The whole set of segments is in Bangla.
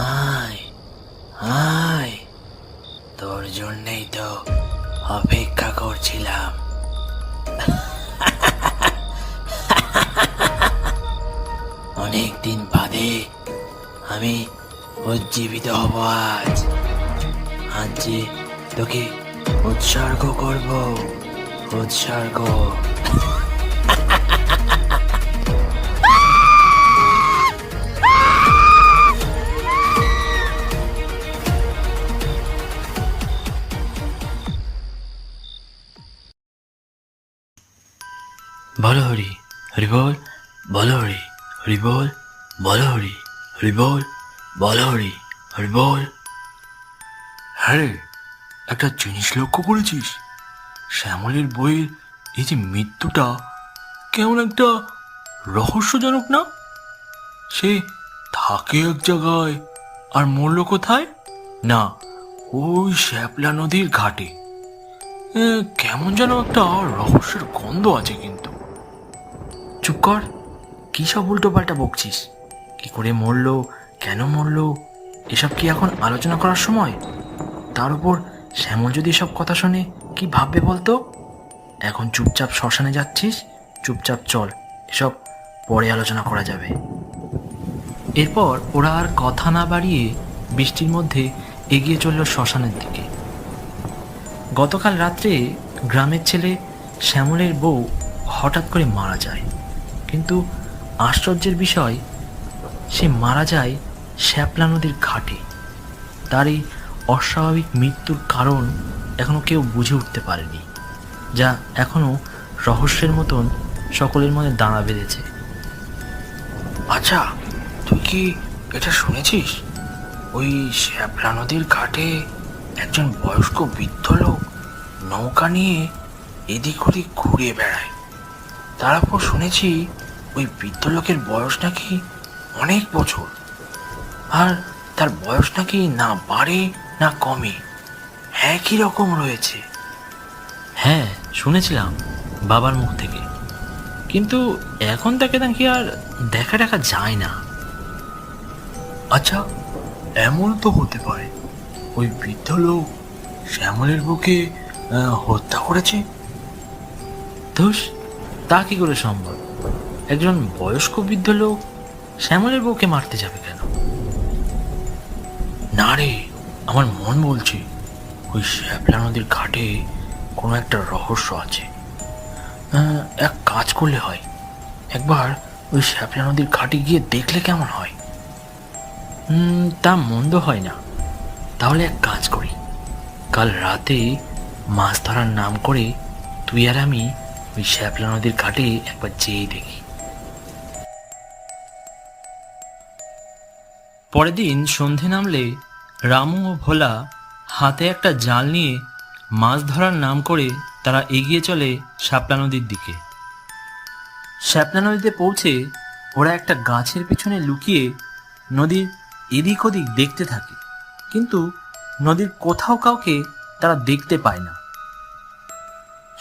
আয় আয়, তোর জন্যই তো অপেক্ষা করছিলাম। অনেক দিন বাদে আমি উজ্জীবিত হব আজ। আজ যে তোকে উৎসর্গ করব, উৎসর্গ। বলো হরি, হরি বল, বলো হরি, হরি বল, বলো হরি, হরি বল, বলো হরি, হরি বল। হ্যাঁ রে, একটা জিনিস লক্ষ্য করেছিস? শ্যামলের বইয়ের এই যে মৃত্যুটা কেমন একটা রহস্যজনক না? সে থাকে এক জায়গায় আর মরল কোথায়? না, ওই শ্যাপলা নদীর ঘাটে। কেমন যেন একটা রহস্যের গন্ধ আছে কিন্তু। চুপ কর, কী সব উল্টো পাল্টা বকছিস? কি করে মরলো, কেন মরলো, এসব কি এখন আলোচনা করার সময়? তার উপর শ্যামল যদি এসব কথা শোনে কি ভাববে বলতো? এখন চুপচাপ শ্মশানে যাচ্ছিস, চুপচাপ চল, এসব পরে আলোচনা করা যাবে। এরপর ওরা আর কথা না বাড়িয়ে বৃষ্টির মধ্যে এগিয়ে চলল শ্মশানের দিকে। গতকাল রাত্রে গ্রামের ছেলে শ্যামলের বউ হঠাৎ করে মারা যায়, কিন্তু আশ্চর্যের বিষয়, সে মারা যায় শ্যাপলা নদীর ঘাটে। তার এই অস্বাভাবিক মৃত্যুর কারণ এখনো কেউ বুঝে উঠতে পারেনি, যা এখনো রহস্যের মতন সকলের মনে দাঁড়া বেঁধেছে। আচ্ছা, তুই কি এটা শুনেছিস? ওই শ্যাপলা নদীর ঘাটে একজন বয়স্ক বৃদ্ধ লোক নৌকা নিয়ে এদিক ওদিক ঘুরে বেড়ায়। তারপর শুনেছি ওই বৃদ্ধ লোকের বয়স নাকি অনেক বছর, আর তার বয়স নাকি না বাড়ে না কমে, একই রকম রয়েছে। হ্যাঁ, শুনেছিলাম বাবার মুখ থেকে, কিন্তু এখন তাকে নাকি আর দেখা যায় না। আচ্ছা, এমন তো হতে পারে ওই বৃদ্ধ লোক শ্যামলের বুকে হত্যা করেছে। ধুস, তা কি করে সম্ভব? একজন বয়স্ক বৃদ্ধ লোক শ্যামলের বউকে মারতে যাবে কেন? না রে, আমার মন বলছে ওই শ্যাপলা নদীর ঘাটে কোনো একটা রহস্য আছে। এক কাজ করলে হয়, একবার ওই শ্যাপলা নদীর ঘাটে গিয়ে দেখলে কেমন হয়? তা মন্দ হয় না। তাহলে এক কাজ করি, কাল রাতে মাছ ধরার নাম করে তুই আর আমি ওই শ্যাপলা নদীর ঘাটে একবার যেয়ে দেখি। পরের দিন সন্ধে নামলে রামু ও ভোলা হাতে একটা জাল নিয়ে মাছ ধরার নাম করে তারা এগিয়ে চলে শ্যাপলা নদীর দিকে। শ্যাপলা নদীতে পৌঁছে ওরা একটা গাছের পিছনে লুকিয়ে নদীর এদিক ওদিক দেখতে থাকে, কিন্তু নদীর কোথাও কাউকে তারা দেখতে পায় না।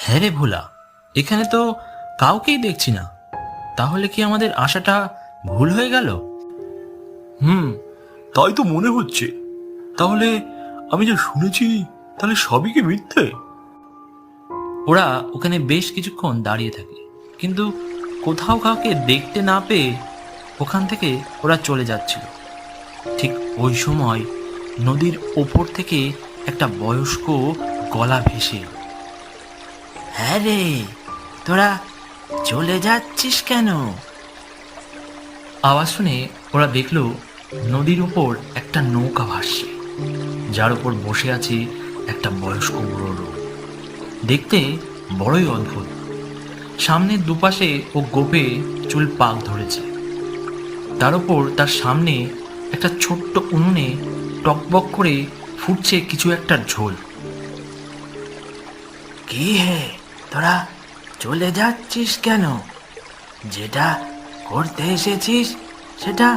হ্যাঁ রে ভোলা, এখানে তো কাউকেই দেখছি না। তাহলে কি আমাদের আশাটা ভুল হয়ে গেল? তাই তো মনে হচ্ছে। তাহলে আমি যা শুনেছি তাহলে সবই কি মিথ্যে? ওরা ওখানে বেশ কিছুক্ষণ দাঁড়িয়ে থাকে, কিন্তু কোথাও কাউকে দেখতে না পেয়ে ওখান থেকে ওরা চলে যাচ্ছিল। ঠিক ওই সময় নদীর ওপর থেকে একটা বয়স্ক গলা ভেসে এলো। হ্যাঁ রে, তোরা চলে যাচ্ছিস কেন? আওয়াজ শুনে ওরা দেখলো নদীর উপর একটা নৌকা ভাসছে, যার উপর বসে আছে একটা বয়স্ক বুড়ো লোক। দেখতে বড়ই অদ্ভুত। সামনের দুপাশে ও গোপে চুল পাক ধরেছে, তার উপর তার সামনে একটা ছোট্ট উনুনে টকবক করে ফুটছে কিছু একটা ঝোল। কি হে, তোরা চলে যাচ্ছিস কেন? যেটা করতে এসেছিস সেটা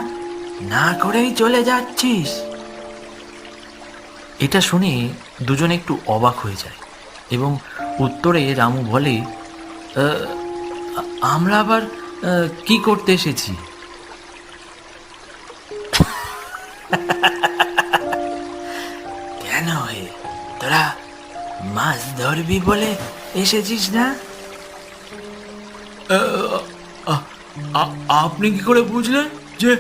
না করেই চলে যাচ্ছিস। এটা শুনে দুজনে একটু অবাক হয়ে যায় এবং উত্তরে রামু বলে, আমরা আবার কি করতে এসেছি? কেন হে, তোরা মাছ ধরবি বলে এসেছিস না? আপনি কি করে বুঝলেন যে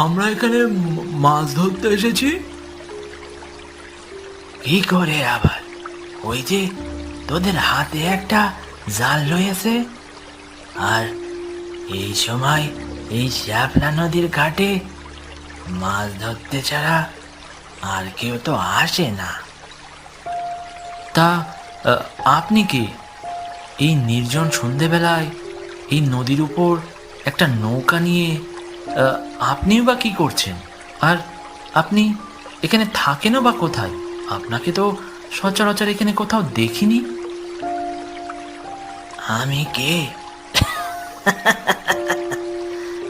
আমরা এখানে মাছ ধরতে এসেছি? কি করে আবার, ওই যে তোদের হাতে একটা জাল রয়েছে, আর এই সময় এই শ্যাপলা নদীর ঘাটে মাছ ধরতে ছাড়া আর কেউ তো আসে না। তা আপনি কি এই নির্জন সন্ধেবেলায় এই নদীর উপর একটা নৌকা নিয়ে আপনিও বা কি করছেন? আর আপনি এখানে থাকেনও বা কোথায়? আপনাকে তো সচরাচর এখানে কোথাও দেখিনি। আমি কে?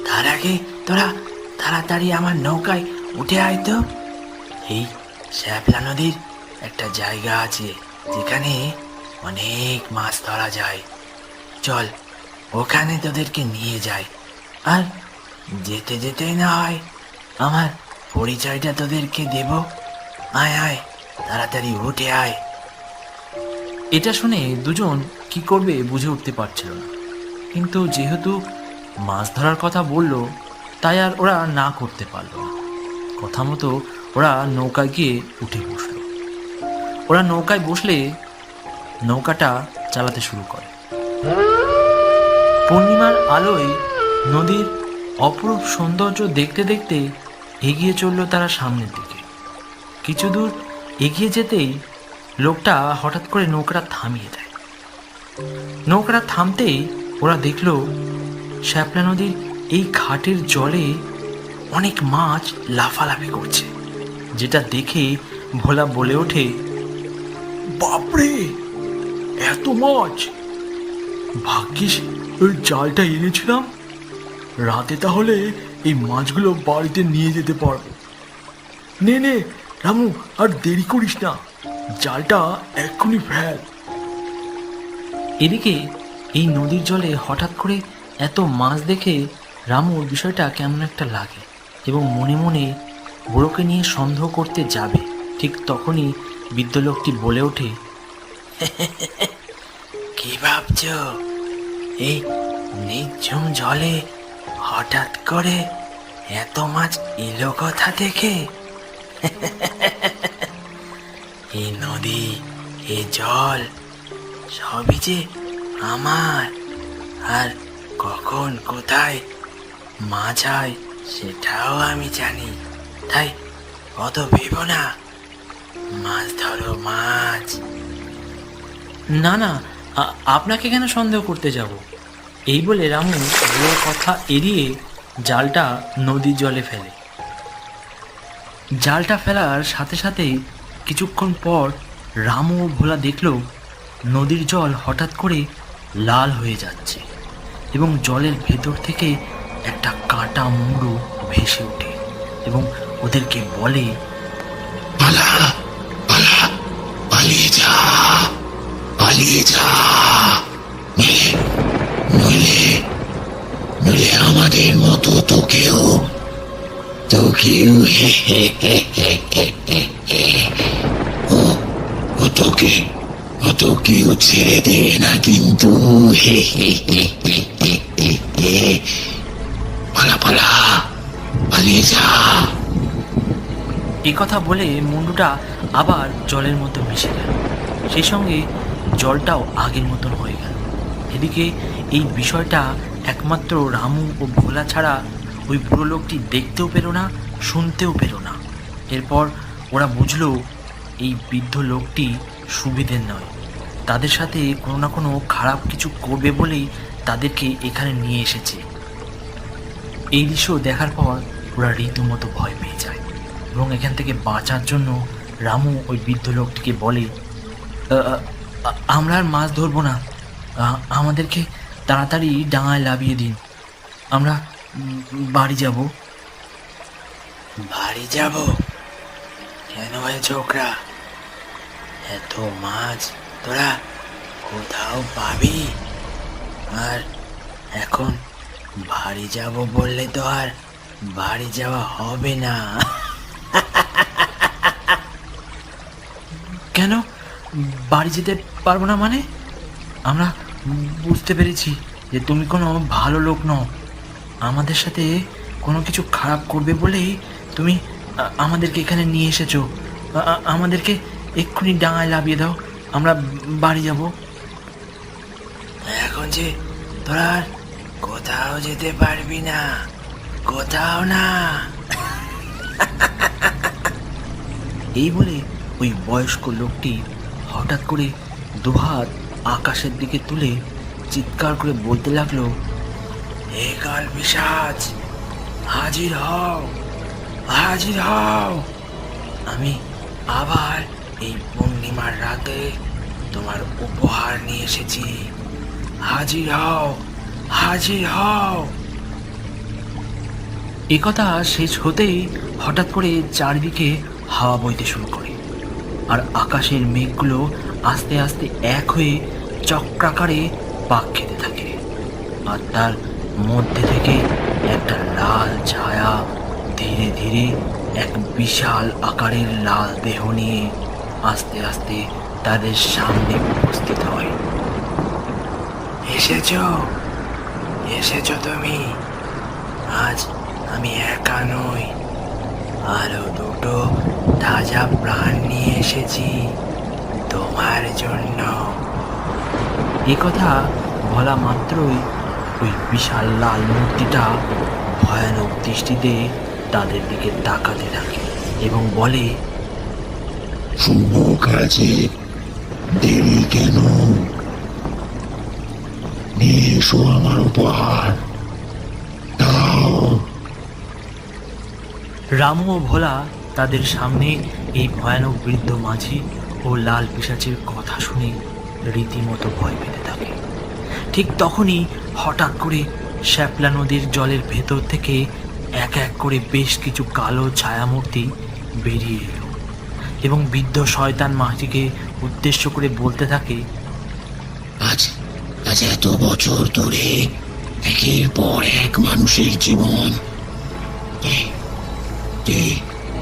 তার আগে তোরা তাড়াতাড়ি আমার নৌকায় উঠে আয় তো। এই শ্যাপলা নদীর একটা জায়গা আছে যেখানে অনেক মাছ ধরা যায়। চল, ওখানে তোদেরকে নিয়ে যাই। আর যেতে যেতে না হয় আমার পরিচয়টা তোদেরকে দেব। আয় আয়, তাড়াতাড়ি উঠে আয়। এটা শুনে দুজন কি করবে বুঝে উঠতে পারছিল না, কিন্তু যেহেতু মাছ ধরার কথা বলল, তাই আর ওরা না করতে পারল না। কথা মতো ওরা নৌকায় গিয়ে উঠে বসলো। ওরা নৌকায় বসলে নৌকাটা চালাতে শুরু করে। পূর্ণিমার আলোয় নদীর অপরূপ সৌন্দর্য দেখতে দেখতে এগিয়ে চলল তারা সামনের দিকে। কিছু দূর এগিয়ে যেতেই লোকটা হঠাৎ করে নৌকাটা থামিয়ে দেয়। নৌকাটা থামতেই ওরা দেখল শ্যাপলা নদীর এই ঘাটের জলে অনেক মাছ লাফালাফি করছে, যেটা দেখে ভোলা বলে ওঠে, বাপরে, এত মাছ! ভাগ্যিস ওই জালটা এনেছিলাম, রাতে তাহলে এই মাছগুলো বাড়িতে নিয়ে যেতে পারবো। নে নে রামু, আর দেরি করিস না, জালটা এক্ষুনি ফেল। এদিকে এই নদীর জলে হঠাৎ করে এত মাছ দেখে রামুর বিষয়টা কেমন একটা লাগে এবং মনে মনে বুড়োকে নিয়ে সন্দেহ করতে যাবে। ঠিক তখনই বৃদ্ধ লোকটি বলে ওঠে, কি ভাবছ? এই নিঝুম জলে হঠাৎ করে এত মাছ এলো কথা থেকে? এই নদী, এই জল সবই যে আমার, আর কখন কোথায় মাছ হয় সেটাও আমি জানি। তাই অত ভেবো না, মাছ ধরো মাছ। না না, আপনাকে কেন সন্দেহ করতে যাব? এই বলে রামু বুড়োর কথা এড়িয়ে জালটা নদীর জলে ফেলে। জালটা ফেলার সাথে সাথেই কিছুক্ষণ পর রামু ও ভোলা দেখল নদীর জল হঠাৎ করে লাল হয়ে যাচ্ছে এবং জলের ভেতর থেকে একটা কাঁটা মুড়ো ভেসে ওঠে এবং ওদেরকে বলে, পালা পালা, পালিয়ে যা, পালিয়ে যা, নইলে নইলে আমাদের মতো তোকেও তোকেও ছেড়ে দেবে না কিন্তু। পালা পালা, পালিয়ে যা। এই কথা বলে মুন্ডুটা আবার জলের মধ্যে মিশে গেল। সেই সঙ্গে জলটাও আগের মতন হয়ে গেল। এদিকে এই বিষয়টা একমাত্র রামু ও ভোলা ছাড়া ওই বুড়ো লোকটি দেখতেও পেল না, শুনতেও পেল না। এরপর ওরা বুঝলো এই বৃদ্ধ লোকটি সুবিধের নয়, তাদের সাথে কোনো না কোনো খারাপ কিছু করবে বলেই তাদেরকে এখানে নিয়ে এসেছে। এই দৃশ্য দেখার পর ওরা রীতিমতো ভয় পেয়ে যায় এবং এখান থেকে বাঁচার জন্য রামু ওই বৃদ্ধ লোকটিকে বলে, আমরা আর মাছ ধরবো না, আমাদেরকে তাড়াতাড়ি ডাঙায় লাভিয়ে দিন, আমরা বাড়ি যাব। বাড়ি যাব? কেন ভাই ছোকরা, এত মাছ তোরা কোথাও পাবি। আর এখন বাড়ি যাব বললে তো আর বাড়ি যাওয়া হবে না। কেন বাড়ি যেতে পারবো না মানে? আমরা বুঝতে পেরেছি যে তুমি কোনো ভালো লোক নও। আমাদের সাথে কোনো কিছু খারাপ করবে বলেই তুমি আমাদেরকে এখানে নিয়ে এসেছো। আমাদেরকে এক্ষুনি ডাঙায় লাভিয়ে দাও, আমরা বাড়ি যাব। এখন যে তোরা আর কোথাও যেতে পারবি না, কোথাও না। এই বলে ওই বয়স্ক লোকটি হঠাৎ করে দুহাত আকাশের দিকে তুলে চিৎকার করে বলতে লাগলো, হে কাল পিশাচ, হাজির হও, হাজির হও। আমি আবার এই পূর্ণিমার রাতে তোমার উপহার নিয়ে এসেছি। হাজির হও, হাজির হও। এ কথা শেষ হতেই হঠাৎ করে চারদিকে হাওয়া বইতে শুরু করে, আর আকাশের মেঘগুলো আস্তে আস্তে এক হয়ে চক্রাকারে পাক খেতে থাকে। আর তার মধ্যে থেকে একটা লাল ছায়া ধীরে ধীরে এক বিশাল আকারের লাল দেহ নিয়ে আস্তে আস্তে তাদের সামনে উপস্থিত হয়। এসেছো, এসেছো তুমি। আজ আমি একা নই, আরো দুটো তাজা প্রাণ নিয়ে এসেছি তোমার জন্য। এ কথা বলা মাত্রই ওই বিশাল লাল মূর্তিটা ভয়ানক দৃষ্টিতে তাদের দিকে তাকাতে থাকে এবং বলে, শুভ কাজে দেরি কেন? নিয়ে এসো আমার উপহার, দাও। রামু ও ভোলা তাদের সামনে এই ভয়ানক বৃদ্ধ মাঝি ও লাল পিশাচের কথা শুনে রীতিমতো ভয় পেতে থাকে। ঠিক তখনই হঠাৎ করে শ্যাপলা নদীর জলের ভেতর থেকে এক এক করে বেশ কিছু কালো ছায়ামূর্তি বেরিয়ে এলো এবং বৃদ্ধ শয়তান মাঝিকে উদ্দেশ্য করে বলতে থাকে, আজ আজ এত বছর ধরে একের পর এক মানুষের জীবন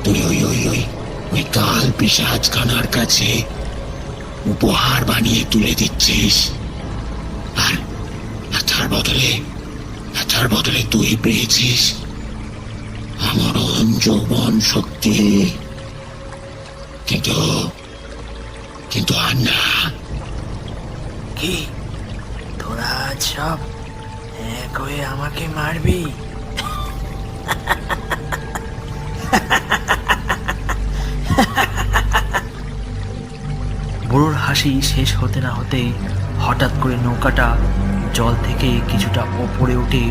তুই ওই কাল পিশাচ খানার কাছে উপহার বানিয়ে তুলে দিচ্ছিস, আর তার বদলে তুই পেয়েছিস আমরণ যৌবন শক্তি। কিন্তু আর না। কি তোরা সব এক হয়ে আমাকে মারবি? বুড়োর হাসি শেষ হতে না হতেই হঠাৎ করে নৌকাটা জল থেকে কিছুটা ওপরে উঠে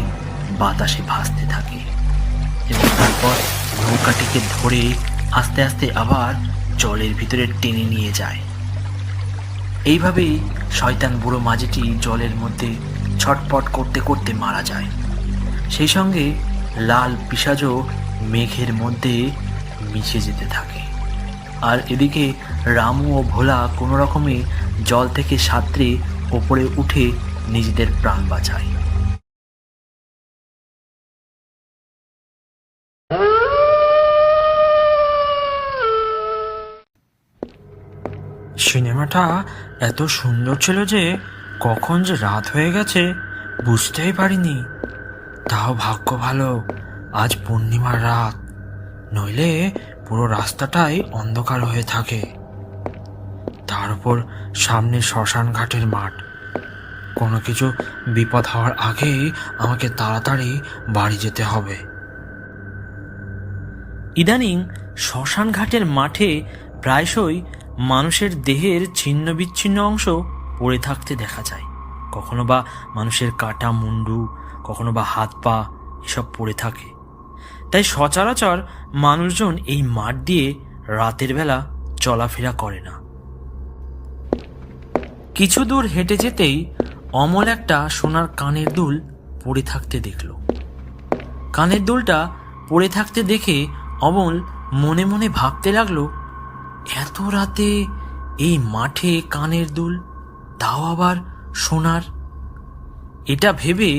বাতাসে ভাসতে থাকে এবং তারপর নৌকাটিকে ধরে আস্তে আস্তে আবার জলের ভিতরে টেনে নিয়ে যায়। এইভাবেই শয়তান বুড়ো মাঝিটি জলের মধ্যে ছটপট করতে করতে মারা যায়। সেই সঙ্গে লাল পিশাচও মেঘের মধ্যে মিশে যেতে থাকে। আর এদিকে রামু ও ভোলা কোনো রকমে জল থেকে সাঁতরে ওপরে উঠে নিজেদের প্রাণ বাঁচায়। সিনেমাটা এত সুন্দর ছিল যে কখন যে রাত হয়ে গেছে বুঝতেই পারিনি। তাও ভাগ্য ভালো আজ পূর্ণিমার রাত, নইলে পুরো রাস্তাটাই অন্ধকার হয়ে থাকে। তার উপর সামনে শ্মশান ঘাটের মাঠ। কোনো কিছু বিপদ হওয়ার আগেই আমাকে তাড়াতাড়ি বাড়ি যেতে হবে। ইদানিং শ্মশান ঘাটের মাঠে প্রায়শই মানুষের দেহের ছিন্ন বিচ্ছিন্ন অংশ পড়ে থাকতে দেখা যায়। কখনো বা মানুষের কাটা মুন্ডু, কখনো বা হাত পা এসব পড়ে থাকে। তাই সচরাচর মানুষজন এই মাঠ দিয়ে রাতের বেলা চলাফেরা করে না। কিছু দূর হেঁটে যেতেই অমল একটা সোনার কানের দুল পড়ে থাকতে দেখল। কানের দুলটা পড়ে থাকতে দেখে অমল মনে মনে ভাবতে লাগলো, এত রাতে এই মাঠে কানের দুল, তাও আবার সোনার। এটা ভেবে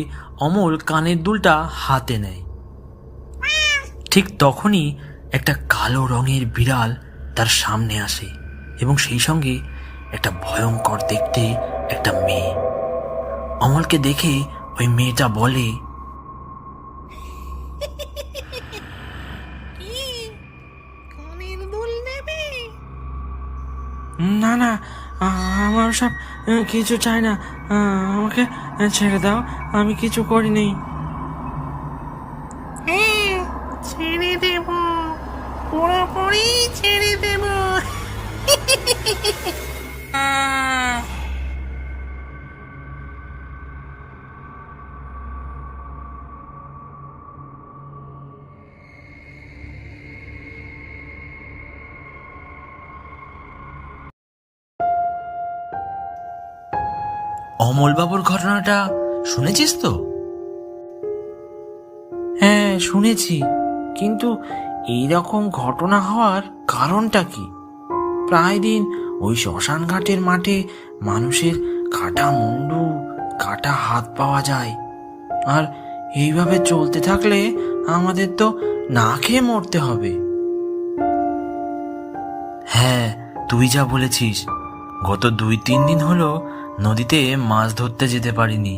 অমল কানের দুলটা হাতে নেয়। ঠিক তখনই একটা কালো রঙের বিড়াল তার সামনে আসে এবং সেই সঙ্গে একটা ভয়ঙ্কর দেখতে একটা মেয়ে। অমলকে দেখে ওই মেয়েটা বলে, না না, আমার সব কিছু চাই না, আমাকে ছেড়ে দাও, আমি কিছু করিনি। হ্যাঁ, ছেড়ে দেব, পুরোপুরি ছেড়ে দেব। অমলবাবুর ঘটনাটা শুনেছিস তো? হ্যাঁ শুনেছি, কিন্তু এই রকম ঘটনা হওয়ার কারণটা কি? প্রায় দিন ওই শ্মশান ঘাটের মাঠে মানুষের কাটা মুন্ডু, কাটা হাত পাওয়া যায়। আর এইভাবে চলতে থাকলে আমাদের তো না খেয়ে মরতে হবে। হ্যাঁ, তুই যা বলেছিস, গত 2-3 দিন হলো নদীতে মাছ ধরতে যেতে পারিনি।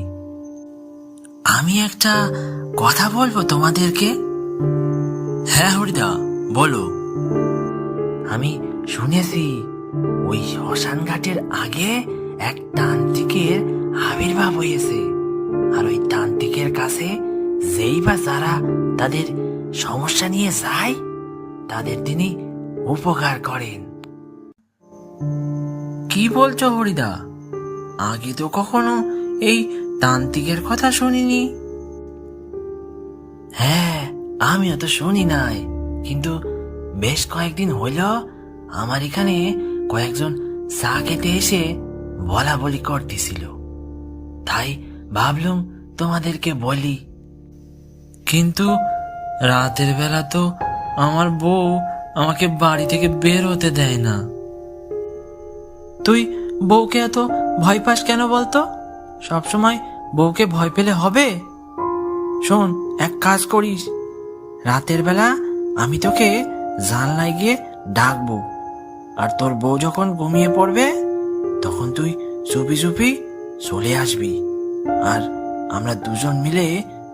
আমি একটা কথা বলবো তোমাদেরকে। হ্যাঁ হরিদা, বলো। আমি শুনেছি ওই শ্মশান ঘাটের আগে এক তান্ত্রিকের আবির্ভাব হয়েছে, আর ওই তান্ত্রিকের কাছে যেই বা যারা তাদের সমস্যা নিয়ে যায় তাদের তিনি উপকার করেন। কি বলছো হরিদা? আগে তো কখনো এই তান্ত্রিকের কথা শুনিনি। হ্যাঁ, আমিও তো শুনি নাই, কিন্তু বেশ কয়েকদিন হইল আমার এখানে কয়েকজন চা খেতে এসে বলা বলি করতেছিল, তাই ভাবলুম তোমাদেরকে বলি। কিন্তু রাতের বেলা তো আমার বউ আমাকে বাড়ি থেকে বের হতে দেয় না। তুই বউকে এত ভয় পাস কেন বলতো? সবসময় বউকে ভয় পেলে হবে? শোন, এক কাজ করিস, রাতের বেলা আমি তোকে জানলায় গিয়ে ডাকবো, আর তোর বউ যখন ঘুমিয়ে পড়বে তখন তুই চুপি চুপি চলে আসবি, আর আমরা দুজন মিলে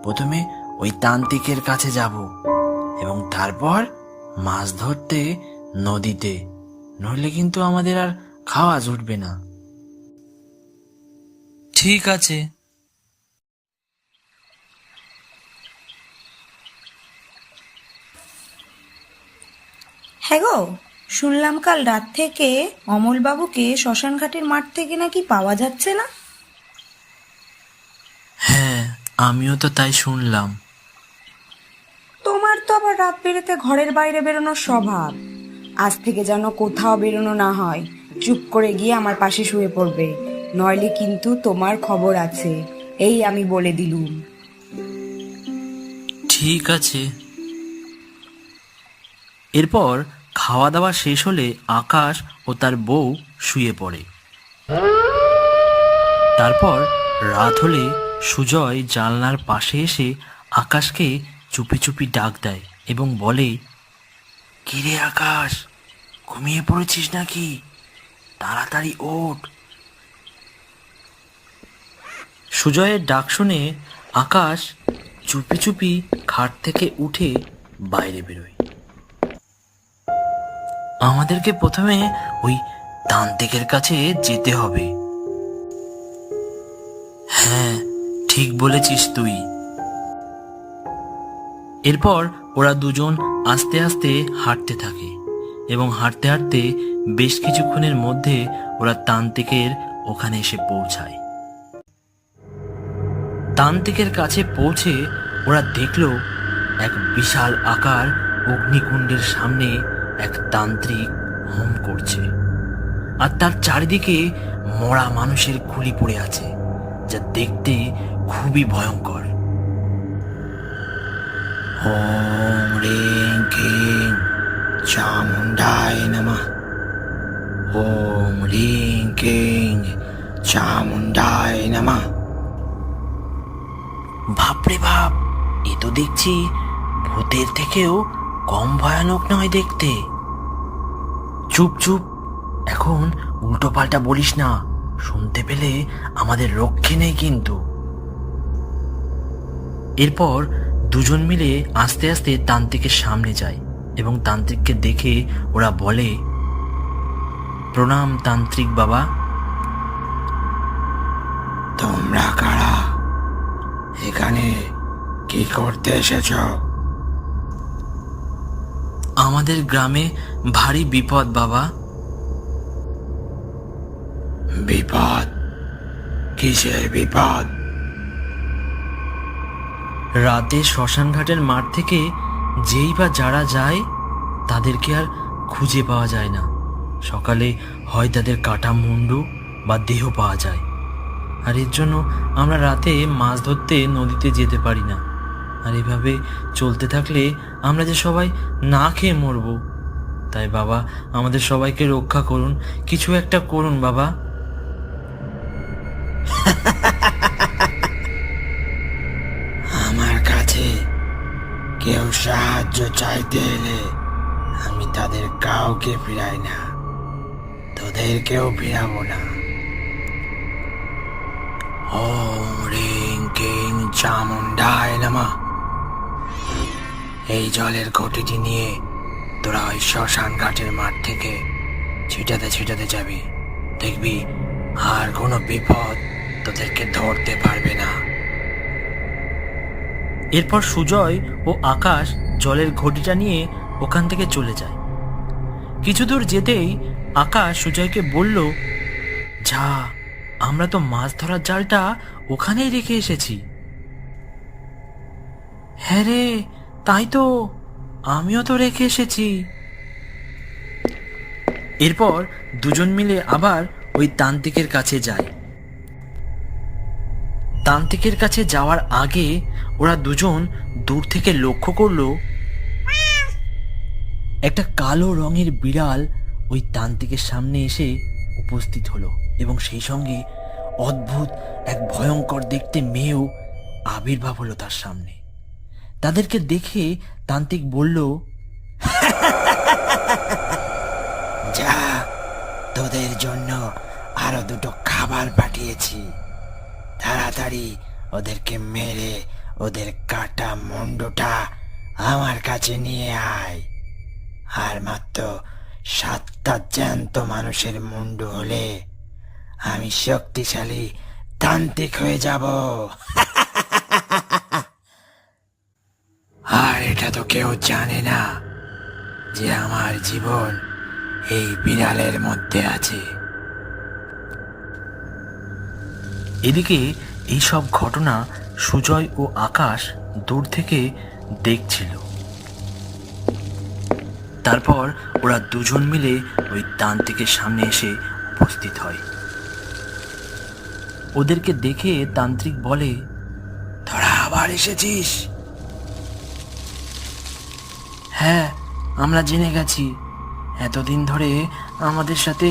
প্রথমে ওই তান্ত্রিকের কাছে যাব এবং তারপর মাছ ধরতে নদীতে। নইলে কিন্তু আমাদের আর খাওয়া জুটবে না। ঠিক আছে। হ্যাঁ গো, শুনলাম কাল রাত থেকে অমলবাবুকে শ্মশান ঘাটের মাঠ থেকে নাকি পাওয়া যাচ্ছে না। হ্যাঁ, আমিও তো তাই শুনলাম। তোমার তো আবার রাত বেরোতে ঘরের বাইরে বেরোনোর স্বভাব। আজ থেকে যেন কোথাও বেরোনো না হয়, চুপ করে গিয়ে আমার পাশে শুয়ে পড়বে, নইলে কিন্তু তোমার খবর আছে, এই আমি বলে দিলুম। ঠিক আছে। এরপর খাওয়া দাওয়া শেষ হলে আকাশ ও তার বউ শুয়ে পড়ে। তারপর রাত হলে সুজয় জানলার পাশে এসে আকাশকে চুপি চুপি ডাক দেয় এবং বলে, কিরে আকাশ, ঘুমিয়ে পড়েছিস নাকি? তাড়াতাড়ি ওঠ। সুজয়ের ডাক শুনে আকাশ চুপি চুপি খাট থেকে উঠে বাইরে বেরোয়। আমাদেরকে প্রথমে ওই তান্ত্রিকের কাছে যেতে হবে। হ্যাঁ, ঠিক বলেছিস তুই। এরপর ওরা দুজন আস্তে আস্তে হাঁটতে থাকে এবং হাঁটতে হাঁটতে বেশ কিছুক্ষণের মধ্যে ওরা তান্ত্রিকের ওখানে এসে পৌঁছায়। তান্ত্রিকের কাছে পৌঁছে ওরা দেখল এক বিশাল আকার অগ্নিকুণ্ডের সামনে এক তান্ত্রিক হোম করছে, আর তার চারিদিকে মরা মানুষের খুলি পড়ে আছে, যা দেখতে খুবই ভয়ঙ্কর। ওম রিং কিং চামুন্ডায় নমঃ। ওম রিং কিং চামুন্ডায় নমঃ। বাপরে বাপ, এ তো দেখছি ভূতের থেকেও কম ভয়ানক নয় দেখতে। চুপ চুপ, এখন উল্টো পাল্টা বলিস না, শুনতে পেলে আমাদের রক্ষে নেই কিন্তু। এরপর দুজন মিলে আস্তে আস্তে তান্ত্রিকের সামনে যায় এবং তান্ত্রিককে দেখে ওরা বলে, প্রণাম তান্ত্রিক বাবা। তোমরা কারা? এখানে কি করতে এসেছ? আমাদের গ্রামে ভারী বিপদ বাবা। বিপদ? কিসের বিপদ? রাতে শ্মশানঘাটের মাঠ থেকে যেই বা যারা যায় তাদেরকে আর খুঁজে পাওয়া যায় না। সকালে হয় তাদের কাটা মুন্ডু বা দেহ পাওয়া যায়, আর এর জন্য আমরা রাতে মাছ ধরতে নদীতে যেতে পারি না। আর এভাবে চলতে থাকলে আমরা যে সবাই না খেয়ে মরব। তাই বাবা, আমাদের সবাইকে রক্ষা করুন, কিছু একটা করুন বাবা। আমার কাছে কেউ সাহায্য চাইতে এলে আমি তাদের কাউকে ফিরাই না, তোদেরকেও ফিরাবো না। ওম রিং কিং চামুন্ডায় নমঃ। এই জলের ঘটিটি নিয়ে তোরা ওই শ্মশান ঘাটের মাঠ থেকে ছিটাতে ছিটাতে যাবি, দেখবি আর কোনো বিপদ তোদেরকে ধরতে পারবে না। এরপর সুজয় ও আকাশ জলের ঘটিটা নিয়ে ওখান থেকে চলে যায়। কিছু দূর যেতেই আকাশ সুজয়কে বলল, যা, আমরা তো মাছ ধরার জালটা ওখানেই রেখে এসেছি। হ্যাঁ রে, তাই তো, আমিও তো রেখে এসেছি। এরপর দুজন মিলে আবার ওই তান্ত্রিকের কাছে যায়। তান্ত্রিকের কাছে যাওয়ার আগে ওরা দুজন দূর থেকে লক্ষ্য করলো একটা কালো রঙের বিড়াল ওই তান্ত্রিকের সামনে এসে উপস্থিত হলো এবং সেই সঙ্গে অদ্ভুত এক ভয়ঙ্কর দেখতে মেয়েও আবির্ভাব হলো তার সামনে। তাদেরকে দেখে তান্ত্রিক বলল, যা, তোদের জন্য আরো দুটো খাবার পাঠিয়েছি, তাড়াতাড়ি ওদেরকে মেরে ওদের কাটা মুন্ডুটা আমার কাছে নিয়ে আয়। আর মাত্র 7টা জ্যান্ত মানুষের মুন্ডু হলে আমি শক্তিশালী তান্ত্রিক হয়ে যাব। আর এটা তো কেউ জানে না যে আমার জীবন এই বিড়ালের মধ্যে আছে। এদিকে এইসব ঘটনা সুজয় ও আকাশ দূর থেকে দেখছিল। তারপর ওরা দুজন মিলে ওই তান্ত্রিকের সামনে এসে উপস্থিত হয়। ওদেরকে দেখে তান্ত্রিক বলে, তোরা আবার এসেছিস? হ্যাঁ, আমরা জেনে গেছি এতদিন ধরে আমাদের সাথে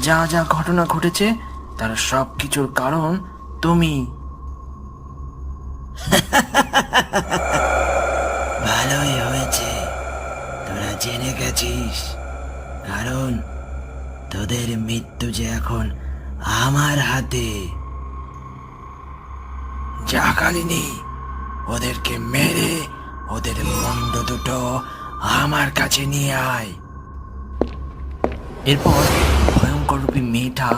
যা যা ঘটনা ঘটেছে তার সব কিছুর কারণ তুমি। ভালোই হয়েছে তোরা জেনে গেছিস, কারণ তোদের মৃত্যু যে এখন আমার হাতে। যা কালিনী, ওদেরকে মেরে ওদের মুন্ড দুটো আমার কাছে নিয়ে আয়। এরপর ভয়ঙ্কর রূপী মেয়েটা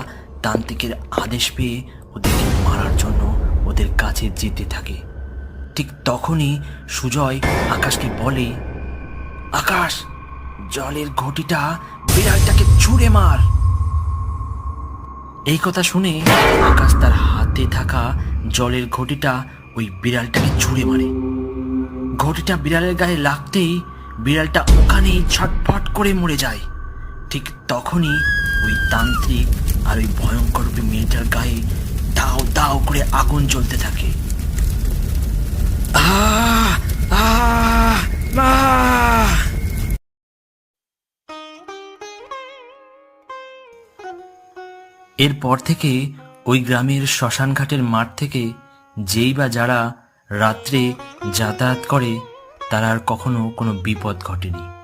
তান্ত্রিকের আদেশ পেয়ে ওদেরকে মারার জন্য ওদের কাছে যেতে থাকে। ঠিক তখনই সুজয় আকাশকে বলে, আকাশ, জলের ঘটিটা বিড়ালটাকে ছুঁড়ে মার। এই কথা শুনে আকাশ তার হাতে থাকা জলের ঘটিটা ওই বিড়ালটাকে ছুঁড়ে মারে। ঘটিটা বিড়ালের গায়ে লাগতেই বিড়ালটা ওখানেই ছটফট করে মরে যায়। ঠিক তখনই ওই তান্ত্রিক আর ওই ভয়ঙ্কর রূপী মেয়েটার গায়ে দাও দাও করে আগুন জ্বলতে থাকে। আহ আহ আহ! এরপর থেকে ওই গ্রামের শ্মশানঘাটের মাঠ থেকে যেই বা যারা রাত্রে যাতায়াত করে তারা আর কখনো কোনো বিপদ ঘটেনি।